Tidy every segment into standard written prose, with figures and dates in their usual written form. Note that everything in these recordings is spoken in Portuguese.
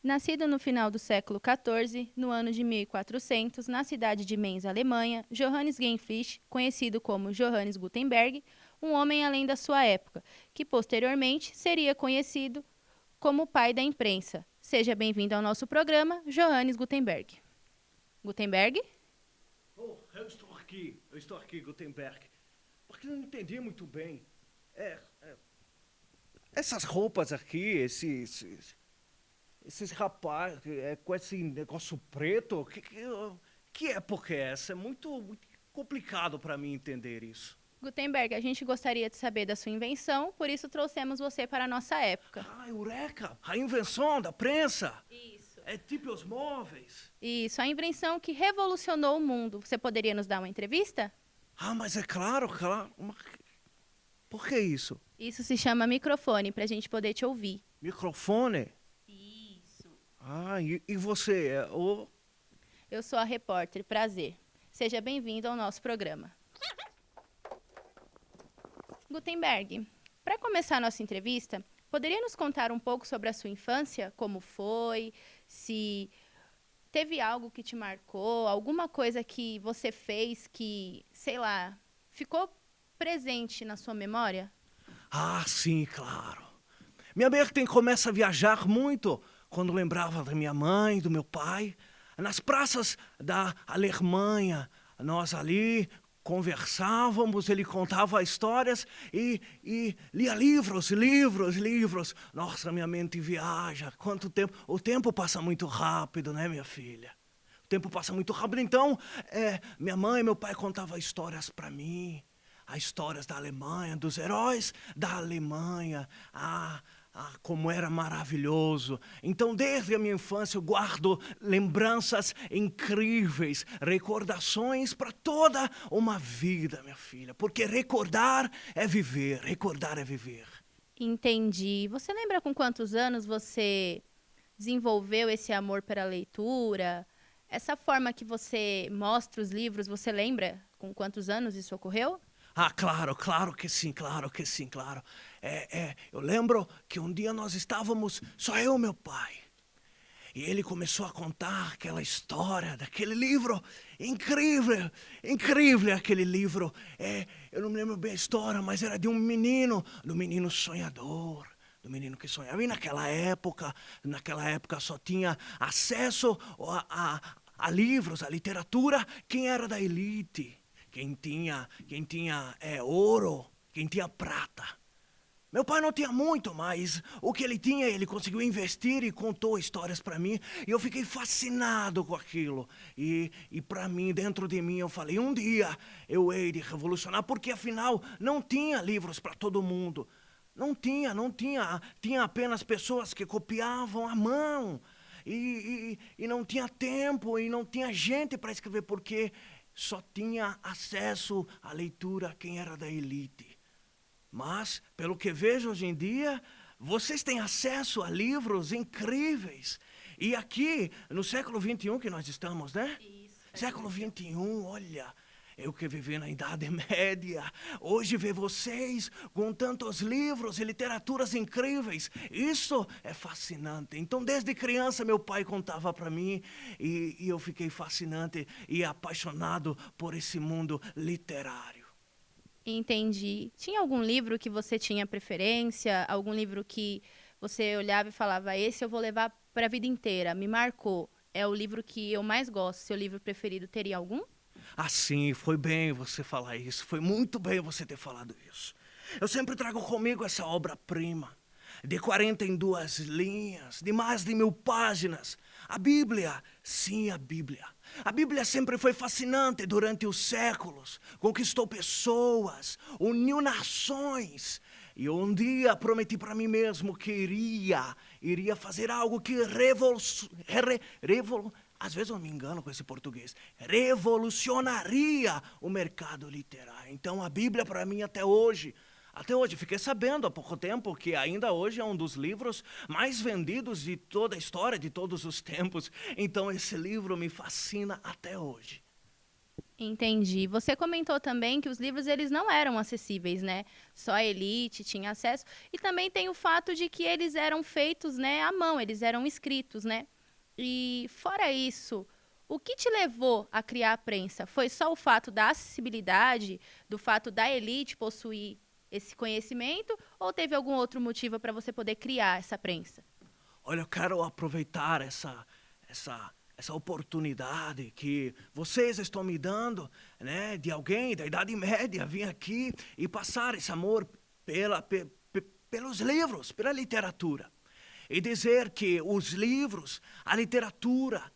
Nascido no final do século XIV, no ano de 1400, na cidade de Mainz, Alemanha, Johannes Geinflich, conhecido como Johannes Gutenberg, um homem além da sua época, que posteriormente seria conhecido como o pai da imprensa. Seja bem-vindo ao nosso programa, Johannes Gutenberg. Gutenberg? Oh, eu estou aqui, Gutenberg. Porque eu não entendi muito bem. Essas roupas aqui, esses rapazes com esse negócio preto, que época é essa? É muito complicado para mim entender isso. Gutenberg, a gente gostaria de saber da sua invenção, por isso trouxemos você para a nossa época. Ah, Eureka! A invenção da prensa! Isso. É tipo os móveis. Isso, a invenção que revolucionou o mundo. Você poderia nos dar uma entrevista? Ah, mas é claro. Por que isso? Isso se chama microfone, para a gente poder te ouvir. Microfone? Isso. Ah, e você? Eu sou a repórter, prazer. Seja bem-vindo ao nosso programa. Gutenberg, para começar nossa entrevista, poderia nos contar um pouco sobre a sua infância? Como foi? Se teve algo que te marcou? Alguma coisa que você fez que, sei lá, ficou presente na sua memória? Ah, sim, claro. Minha mãe começa a viajar muito quando lembrava da minha mãe, do meu pai. Nas praças da Alemanha, nós ali conversávamos, ele contava histórias e lia livros. Nossa, minha mente viaja. Quanto tempo? O tempo passa muito rápido, né, minha filha? O tempo passa muito rápido. Então, minha mãe e meu pai contavam histórias para mim. As histórias da Alemanha, dos heróis da Alemanha. Como era maravilhoso. Então, desde a minha infância, eu guardo lembranças incríveis, recordações para toda uma vida, minha filha. Porque recordar é viver. Entendi. Você lembra com quantos anos você desenvolveu esse amor pela leitura? Essa forma que você mostra os livros, você lembra com quantos anos isso ocorreu? Ah, claro que sim. Eu lembro que um dia nós estávamos, só eu e meu pai. E ele começou a contar aquela história daquele livro incrível aquele livro. Eu não me lembro bem a história, mas era de um menino, do menino sonhador. Do menino que sonhava. E naquela época só tinha acesso a livros, a literatura, quem era da elite. Quem tinha ouro, quem tinha prata. Meu pai não tinha muito, mas o que ele tinha, ele conseguiu investir e contou histórias para mim. E eu fiquei fascinado com aquilo. E para mim, dentro de mim, eu falei, um dia eu hei de revolucionar, porque afinal não tinha livros para todo mundo. Não tinha. Tinha apenas pessoas que copiavam à mão. E não tinha tempo, e não tinha gente para escrever, porque só tinha acesso à leitura quem era da elite. Mas, pelo que vejo hoje em dia, vocês têm acesso a livros incríveis. E aqui, no século XXI que nós estamos, né? Isso. Século XXI, olha, eu que vivi na Idade Média, hoje ver vocês com tantos livros e literaturas incríveis, isso é fascinante. Então, desde criança, meu pai contava para mim e eu fiquei fascinante e apaixonado por esse mundo literário. Entendi. Tinha algum livro que você tinha preferência? Algum livro que você olhava e falava, esse eu vou levar para a vida inteira, me marcou. É o livro que eu mais gosto. Seu livro preferido teria algum? Assim, foi bem você falar isso, foi muito bem você ter falado isso. Eu sempre trago comigo essa obra-prima, de 42 linhas, de mais de 1000 páginas. A Bíblia, sim, a Bíblia. A Bíblia sempre foi fascinante durante os séculos, conquistou pessoas, uniu nações. E um dia prometi para mim mesmo que iria fazer algo que às vezes eu me engano com esse português, revolucionaria o mercado literário. Então a Bíblia para mim até hoje, fiquei sabendo há pouco tempo que ainda hoje é um dos livros mais vendidos de toda a história, de todos os tempos. Então esse livro me fascina até hoje. Entendi. Você comentou também que os livros eles não eram acessíveis, né? Só a elite tinha acesso. E também tem o fato de que eles eram feitos, né, à mão, eles eram escritos, né? E fora isso, o que te levou a criar a prensa? Foi só o fato da acessibilidade, do fato da elite possuir esse conhecimento, ou teve algum outro motivo para você poder criar essa prensa? Olha, eu quero aproveitar essa oportunidade que vocês estão me dando, né, de alguém da Idade Média vir aqui e passar esse amor pelos livros, pela literatura. E dizer que os livros, a literatura,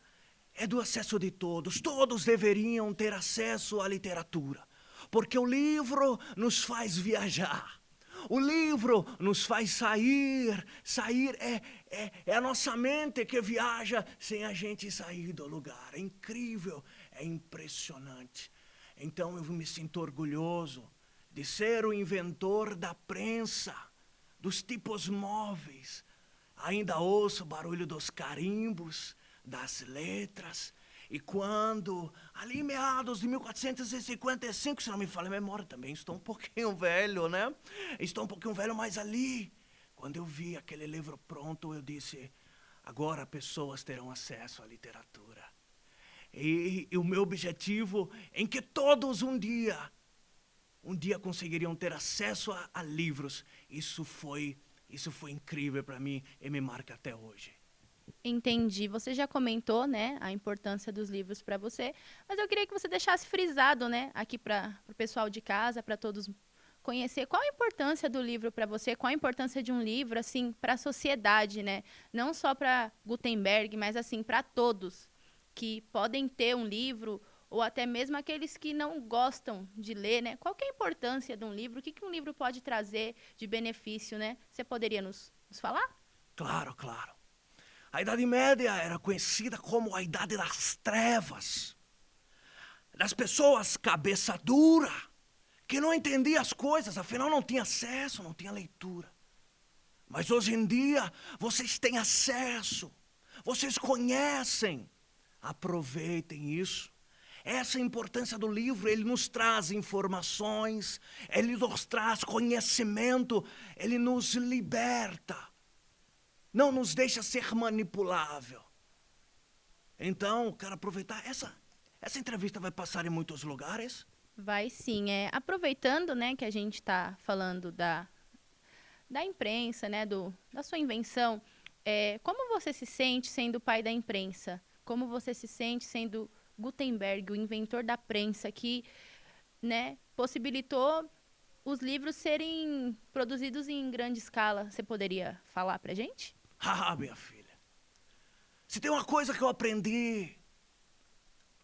é do acesso de todos. Todos deveriam ter acesso à literatura. Porque o livro nos faz viajar. O livro nos faz sair. Sair é a nossa mente que viaja sem a gente sair do lugar. É incrível, é impressionante. Então eu me sinto orgulhoso de ser o inventor da prensa, dos tipos móveis. Ainda ouço o barulho dos carimbos, das letras. E quando, ali meados de 1455, se não me falha a memória, também estou um pouquinho velho, né? Estou um pouquinho velho, mas ali, quando eu vi aquele livro pronto, eu disse, agora pessoas terão acesso à literatura. E o meu objetivo em que todos um dia conseguiriam ter acesso a livros. Isso foi incrível para mim e me marca até hoje. Entendi. Você já comentou, né, a importância dos livros para você, mas eu queria que você deixasse frisado, né, aqui para o pessoal de casa, para todos conhecer qual a importância do livro para você, qual a importância de um livro assim para a sociedade, né? Não só para Gutenberg, mas assim para todos que podem ter um livro ou até mesmo aqueles que não gostam de ler, né? Qual que é a importância de um livro? O que um livro pode trazer de benefício, né? Você poderia nos falar? Claro, claro. A Idade Média era conhecida como a Idade das Trevas. Das pessoas cabeça dura, que não entendiam as coisas, afinal não tinha acesso, não tinha leitura. Mas hoje em dia, vocês têm acesso, vocês conhecem. Aproveitem isso. Essa é a importância do livro, ele nos traz informações, ele nos traz conhecimento, ele nos liberta. Não nos deixa ser manipulável. Então, quero aproveitar, essa entrevista vai passar em muitos lugares? Vai sim. Aproveitando, né, que a gente está falando da imprensa, né, da sua invenção, como você se sente sendo o pai da imprensa? Como você se sente sendo Gutenberg, o inventor da prensa, que, né, possibilitou os livros serem produzidos em grande escala? Você poderia falar pra gente? Ah, minha filha, se tem uma coisa que eu aprendi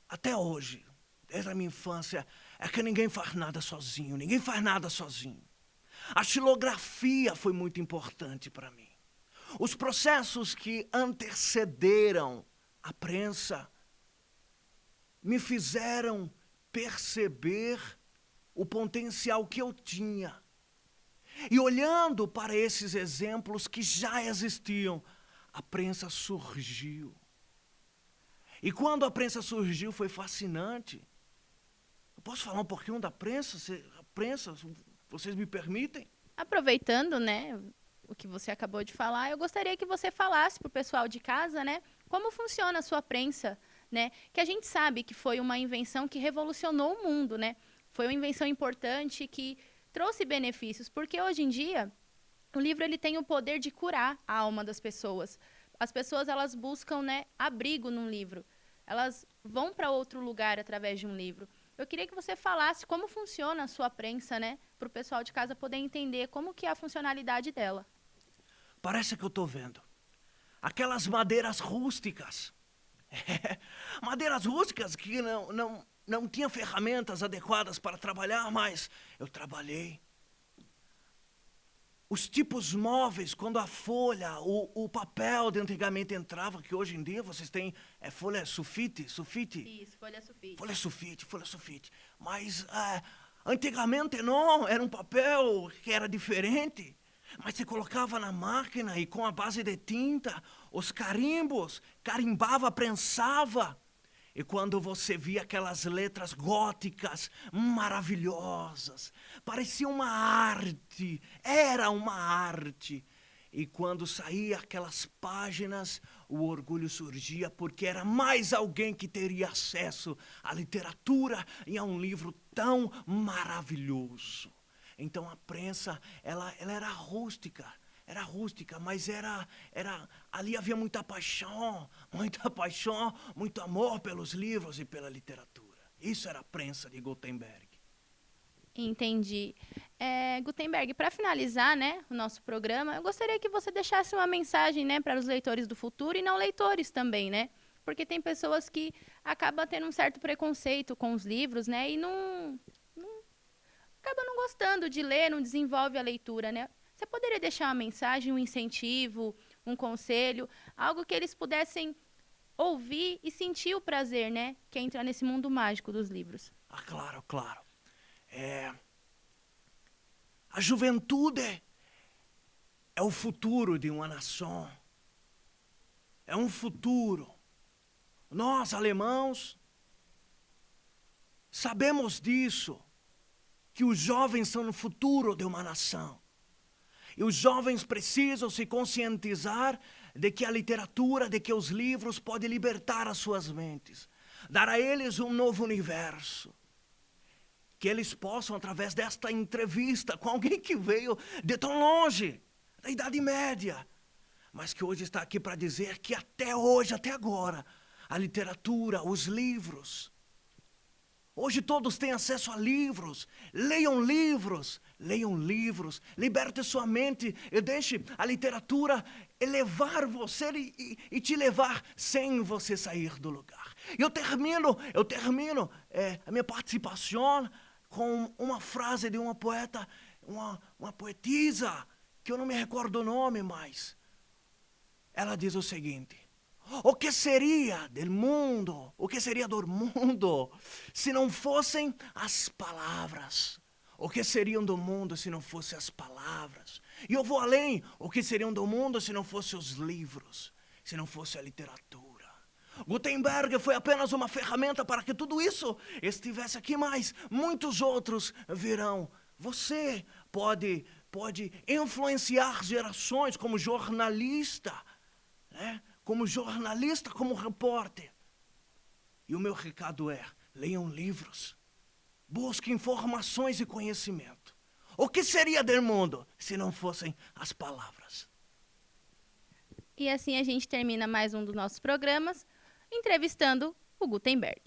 até hoje, desde a minha infância, é que ninguém faz nada sozinho, ninguém faz nada sozinho. A xilografia foi muito importante para mim. Os processos que antecederam a prensa me fizeram perceber o potencial que eu tinha. E olhando para esses exemplos que já existiam, a prensa surgiu. E quando a prensa surgiu foi fascinante. Eu posso falar um pouquinho da prensa? A prensa, vocês me permitem? Aproveitando, né, o que você acabou de falar, eu gostaria que você falasse para o pessoal de casa, né, como funciona a sua prensa, né, que a gente sabe que foi uma invenção que revolucionou o mundo, né, foi uma invenção importante que trouxe benefícios, porque hoje em dia o livro ele tem o poder de curar a alma das pessoas. As pessoas elas buscam, né, abrigo num livro, elas vão para outro lugar através de um livro. Eu queria que você falasse como funciona a sua prensa, né, para o pessoal de casa poder entender como que é a funcionalidade dela. Parece que eu estou vendo. Aquelas madeiras rústicas. Madeiras rústicas que não tinham ferramentas adequadas para trabalhar, mas eu trabalhei. Os tipos móveis, quando a folha, o papel de antigamente entrava, que hoje em dia vocês têm folha sulfite. Isso, folha sulfite. Folha sulfite. Mas antigamente não, era um papel que era diferente. Mas você colocava na máquina e com a base de tinta, os carimbos, carimbava, prensava. E quando você via aquelas letras góticas maravilhosas, parecia uma arte, era uma arte. E quando saía aquelas páginas, o orgulho surgia porque era mais alguém que teria acesso à literatura e a um livro tão maravilhoso. Então a prensa, ela era rústica. Era rústica, mas ali havia muita paixão, muito amor pelos livros e pela literatura. Isso era a prensa de Gutenberg. Entendi. Gutenberg, para finalizar, né, o nosso programa, eu gostaria que você deixasse uma mensagem, né, para os leitores do futuro e não leitores também, né? Porque tem pessoas que acabam tendo um certo preconceito com os livros, né, e acaba não gostando de ler, não desenvolve a leitura, né? Você poderia deixar uma mensagem, um incentivo, um conselho, algo que eles pudessem ouvir e sentir o prazer, né? Que é entrar nesse mundo mágico dos livros. Ah, claro, claro. A juventude é o futuro de uma nação. É um futuro. Nós, alemãos, sabemos disso, que os jovens são o futuro de uma nação. E os jovens precisam se conscientizar de que a literatura, de que os livros podem libertar as suas mentes, dar a eles um novo universo. Que eles possam, através desta entrevista com alguém que veio de tão longe, da Idade Média, mas que hoje está aqui para dizer que até hoje, até agora, a literatura, os livros, hoje todos têm acesso a livros, leiam livros, liberte sua mente e deixe a literatura elevar você e te levar sem você sair do lugar. Eu termino a minha participação com uma frase de uma poeta, uma poetisa, que eu não me recordo o nome mais. Ela diz o seguinte: o que seria do mundo se não fossem as palavras? O que seriam do mundo se não fossem as palavras? E eu vou além, o que seriam do mundo se não fossem os livros, se não fosse a literatura? Gutenberg foi apenas uma ferramenta para que tudo isso estivesse aqui, mas muitos outros virão. Você pode influenciar gerações como jornalista, né? Como repórter. E o meu recado é: leiam livros, busquem informações e conhecimento. O que seria do mundo se não fossem as palavras? E assim a gente termina mais um dos nossos programas, entrevistando o Gutenberg.